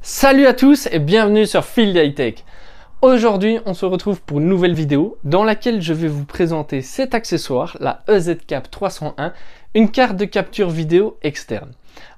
Salut à tous et bienvenue sur Field High Tech. Aujourd'hui, on se retrouve pour une nouvelle vidéo dans laquelle je vais vous présenter cet accessoire, la EZCAP 301, une carte de capture vidéo externe.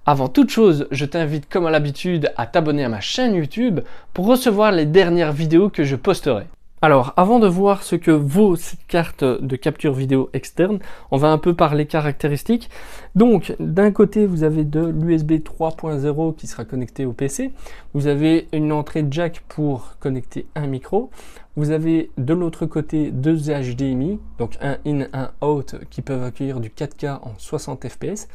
Avant toute chose, je t'invite comme à l'habitude à t'abonner à ma chaîne YouTube pour recevoir les dernières vidéos que je posterai. Alors, avant de voir ce que vaut cette carte de capture vidéo externe, on va un peu parler caractéristiques. Donc, d'un côté, vous avez de l'USB 3.0 qui sera connecté au PC. Vous avez une entrée jack pour connecter un micro. Vous avez de l'autre côté deux HDMI, donc un in, un out, qui peuvent accueillir du 4K en 60 fps.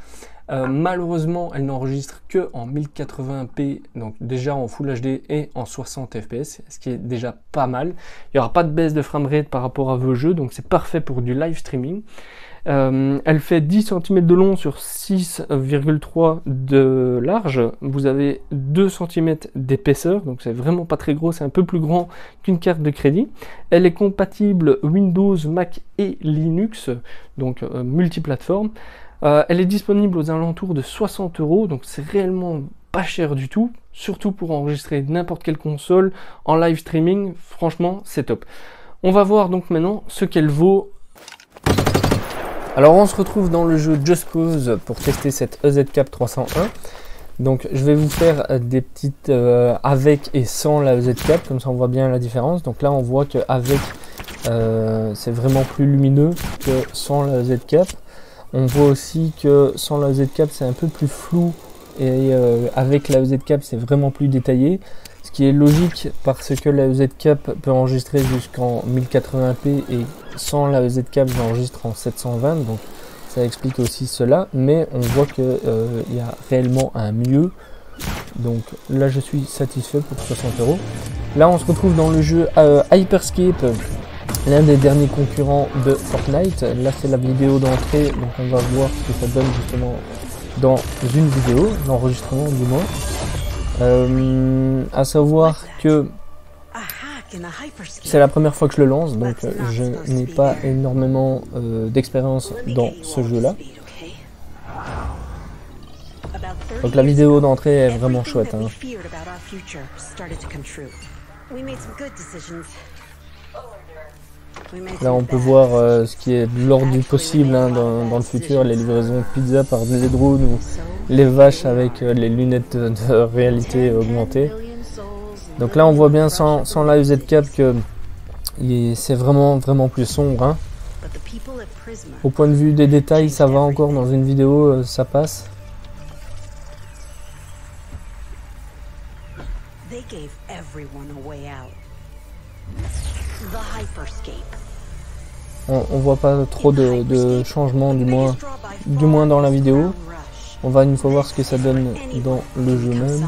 Malheureusement, elle n'enregistre que en 1080p, donc déjà en Full HD et en 60 fps, ce qui est déjà pas mal. Il n'y aura pas de baisse de framerate par rapport à vos jeux, donc c'est parfait pour du live streaming. Elle fait 10 cm de long sur 6,3 de large. Vous avez 2 cm d'épaisseur, donc c'est vraiment pas très gros, c'est un peu plus grand qu'une carte de crédit. Elle est compatible Windows, Mac et Linux, donc multiplateforme. Elle est disponible aux alentours de 60 €, donc c'est réellement pas cher du tout, surtout pour enregistrer n'importe quelle console en live streaming. Franchement, c'est top. On va voir donc maintenant ce qu'elle vaut. Alors on se retrouve dans le jeu Just Cause pour tester cette EZCAP 301. Donc je vais vous faire des petites avec et sans la EZCAP, comme ça on voit bien la différence. Donc là on voit qu'avec c'est vraiment plus lumineux que sans la EZCAP. On voit aussi que sans la EZCAP c'est un peu plus flou et avec la EZCAP c'est vraiment plus détaillé. Ce qui est logique parce que la EZCAP peut enregistrer jusqu'en 1080p et sans la EZCAP j'enregistre en 720, donc ça explique aussi cela. Mais on voit qu'il y a réellement un mieux. Donc là je suis satisfait pour 60 €. Là on se retrouve dans le jeu Hyperscape, l'un des derniers concurrents de Fortnite. Là c'est la vidéo d'entrée, donc on va voir ce que ça donne justement dans une vidéo, l'enregistrement du moins. À savoir que c'est la première fois que je le lance, donc je n'ai pas énormément d'expérience dans ce jeu-là. Donc la vidéo d'entrée est vraiment chouette, hein. Là on peut voir ce qui est de l'ordre du possible, hein, dans le futur, les livraisons de pizza par les drones ou les vaches avec les lunettes de réalité augmentée. Donc là on voit bien sans la EZCAP que c'est vraiment plus sombre, hein. Au point de vue des détails ça va encore, dans une vidéo ça passe. On voit pas trop de changements, du moins dans la vidéo. On va une fois voir ce que ça donne dans le jeu même.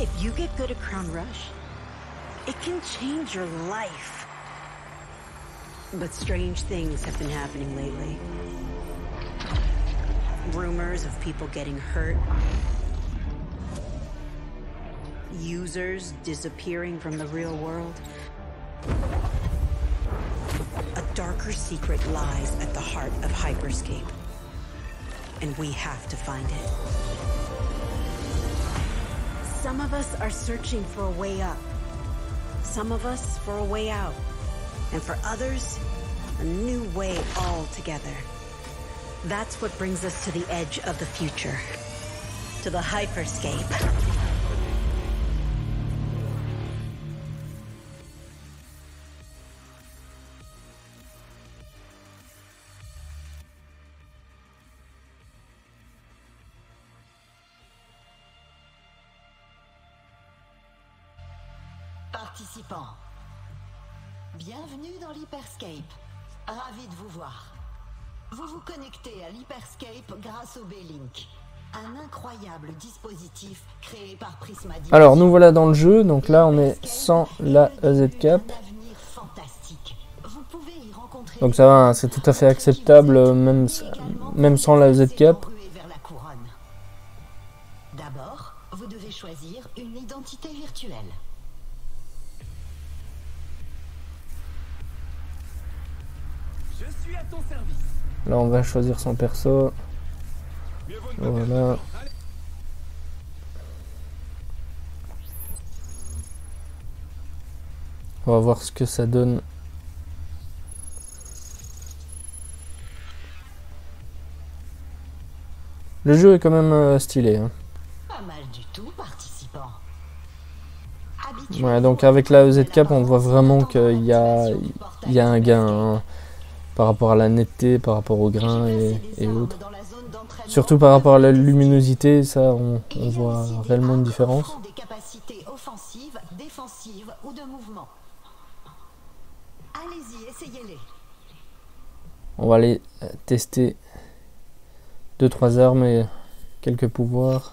If you get good at Crown Rush, it can change your life. But strange things have been happening lately. Rumors of people getting hurt. Users disappearing from the real world. A darker secret lies at the heart of Hyperscape. And we have to find it. Some of us are searching for a way up. Some of us for a way out. And for others, a new way altogether. That's what brings us to the edge of the future. To the Hyperscape. Participants, bienvenue dans l'Hyperscape. Ravi de vous voir. Vous vous connectez à l'Hyperscape grâce au B-Link. Un incroyable dispositif créé par Prisma Dimension. Alors nous voilà dans le jeu, donc là on est sans la EZ Cap. Un avenir fantastique. Vous pouvez y rencontrer Donc ça va, hein, c'est tout à fait acceptable même sans la EZ Cap. ruer vers la couronne. D'abord, vous devez choisir une identité virtuelle. Je suis à ton service. Là on va choisir son perso. Voilà. On va voir ce que ça donne. Le jeu est quand même stylé. Hein. Pas mal du tout, participant. Ouais, donc avec la EZ Cap, on voit vraiment qu'il y a un gain hein, par rapport à la netteté, par rapport au grain et autres. Surtout par rapport à la luminosité, ça on voit réellement une différence. Des capacités offensives, défensives ou de mouvement. Allez-y, essayez-les. On va aller tester 2-3 armes et quelques pouvoirs.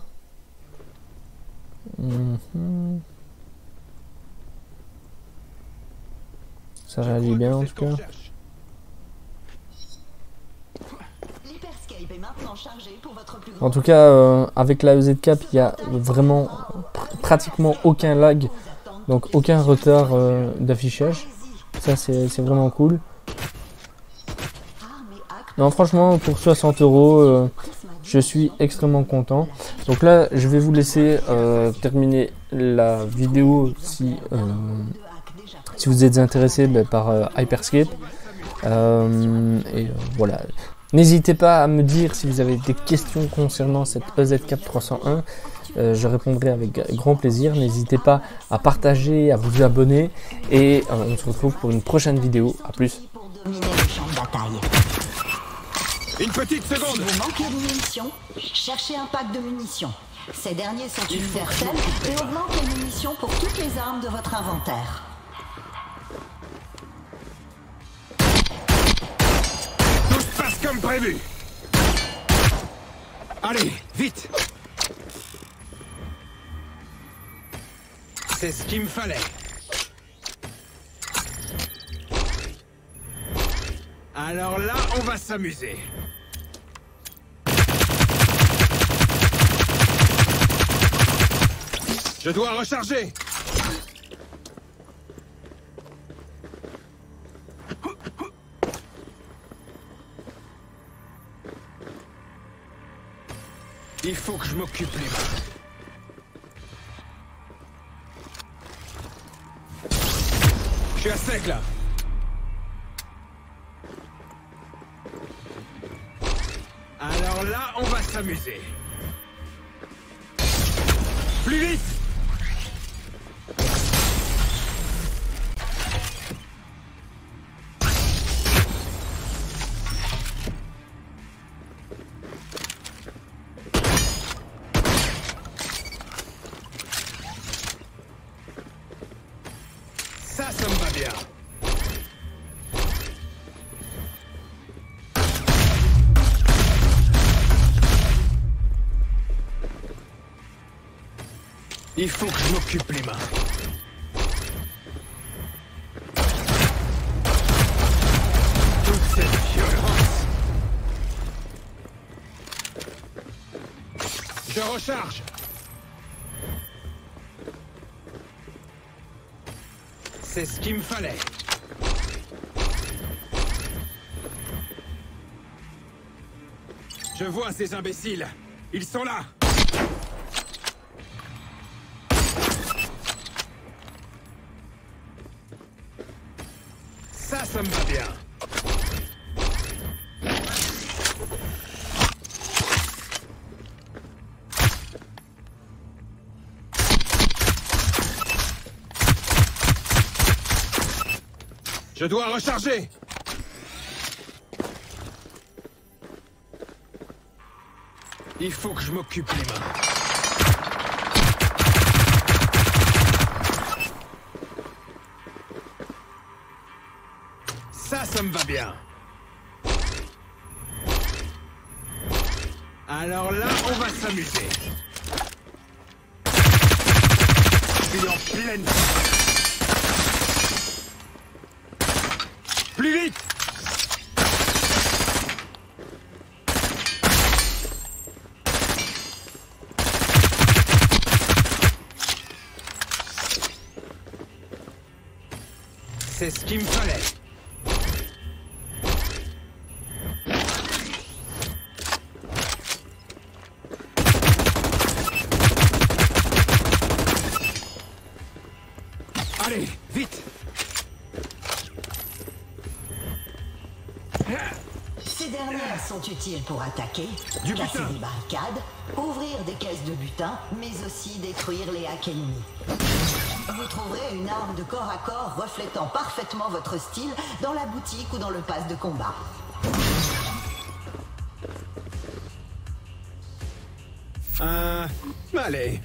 Ça réagit bien en tout cas. L'Hyperscape est maintenant chargé pour votre plus grand En tout cas, avec la EZ Cap, il y a vraiment pratiquement aucun lag, donc aucun retard d'affichage. Ça, c'est vraiment cool. Non, franchement, pour 60 €, je suis extrêmement content. Donc là, je vais vous laisser terminer la vidéo si vous êtes intéressé par Hyperscape. Voilà. N'hésitez pas à me dire si vous avez des questions concernant cette EZ Cap 301. Je répondrai avec grand plaisir. N'hésitez pas à partager, à vous abonner. Et on se retrouve pour une prochaine vidéo. A plus. pour dominer le champ de bataille. Une petite Si seconde. vous manquez de munitions, cherchez un pack de munitions. Ces derniers sont universels et augmentent les munitions pour toutes les armes de votre inventaire. Tout se passe comme prévu. Allez, vite. C'est ce qu'il me fallait. Alors là, on va s'amuser. Je dois recharger. Il faut que je m'occupe les mains. Je suis à sec là. Alors là, on va s'amuser. Plus vite! Ça me va bien. Il faut que je m'occupe les mains. Toute cette violence. Je recharge. C'est ce qu'il me fallait. Je vois ces imbéciles. Ils sont là. Ça me va bien. Je dois recharger. Il faut que je m'occupe les mains. Ça me va bien. Alors là, on va s'amuser. Je suis en pleine... Plus vite! C'est ce qu'il me fallait. Allez, vite! Ces dernières sont utiles pour attaquer, Du casser butin. des barricades, ouvrir des caisses de butin, mais aussi détruire les hacks ennemis. Vous trouverez une arme de corps à corps reflétant parfaitement votre style dans la boutique ou dans le pass de combat. Allez,